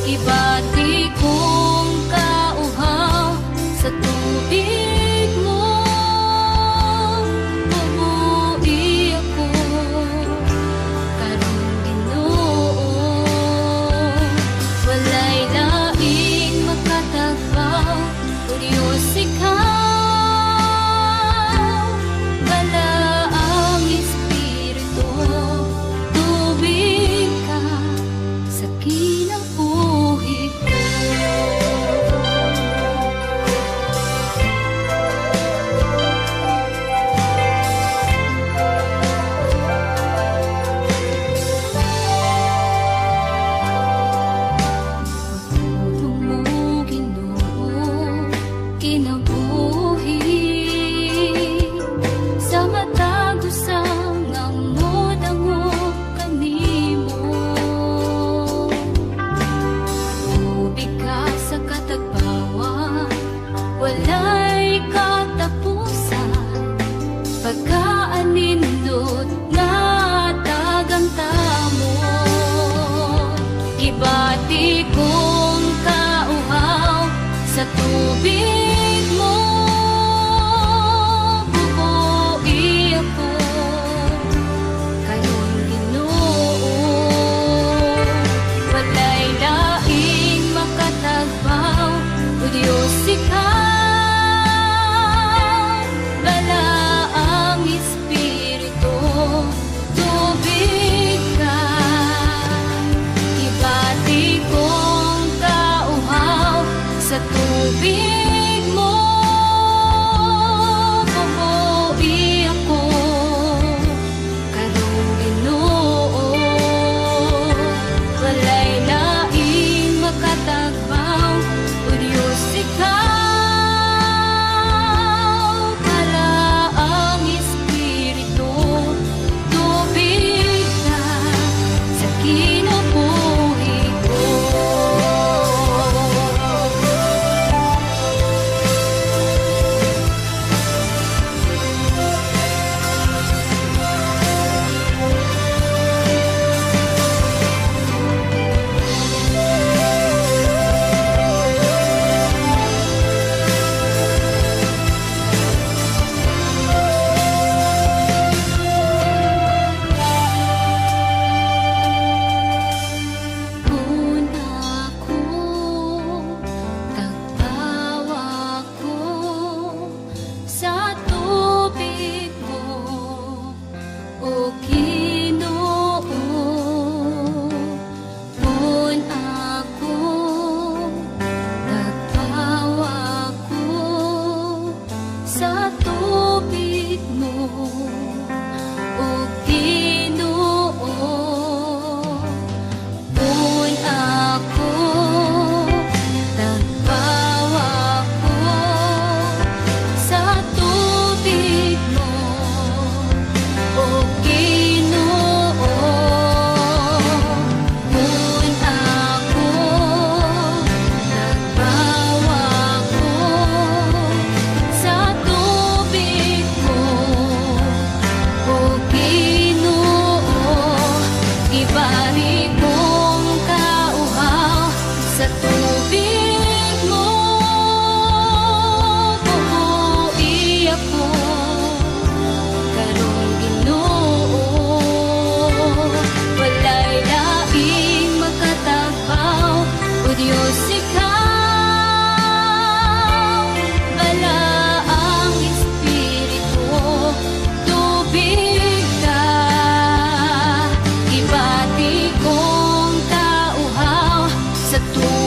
Ibati kong kauhaw sa tubig mo, bubuhi ako karong Ginoo. Walay laing makatagpaw, o Diyos ikaw, bala ang Espiritu, tubig ka sa kinabuhi ko. Pagtulong mo, Ginoo, kinabuhi sa matag usang ngamod-angog kanimo. Tubig ka sa katagbawan, walay katapusan, pagkaanindot nga tagang tamo. Ibati kong kauhaw sa tubig mo, bubuhi ako karong Ginoo. Walay laing makatagpaw, o Diyos ikaw, bala ang Espiritu, tubig ka. Ibati kong kauhaw sa tubig mo, bubuhi ako karong Ginoo. Walay laing makatagpaw, o Diyos ikaw, bala ang Espiritu, tubig ka sa kinabuhi ko. Kung ako tagpaw ako sa tubig mo, o Ginoo. Kung ako tagpaw ako sa tubig mo, o Ginoo. Kung ako tagpaw ako sa tubig mo, o Ginoo. Kung ako tagpaw ako sa tubig mo, o Ginoo. Ibari kong kauhaw sa tubig mo, bubuhi ako karong Ginoo. Walay laing makatagpaw, o Diyos ikaw, bala ang Espiritu, tubig ka. Ibati kong kauhaw sa tubig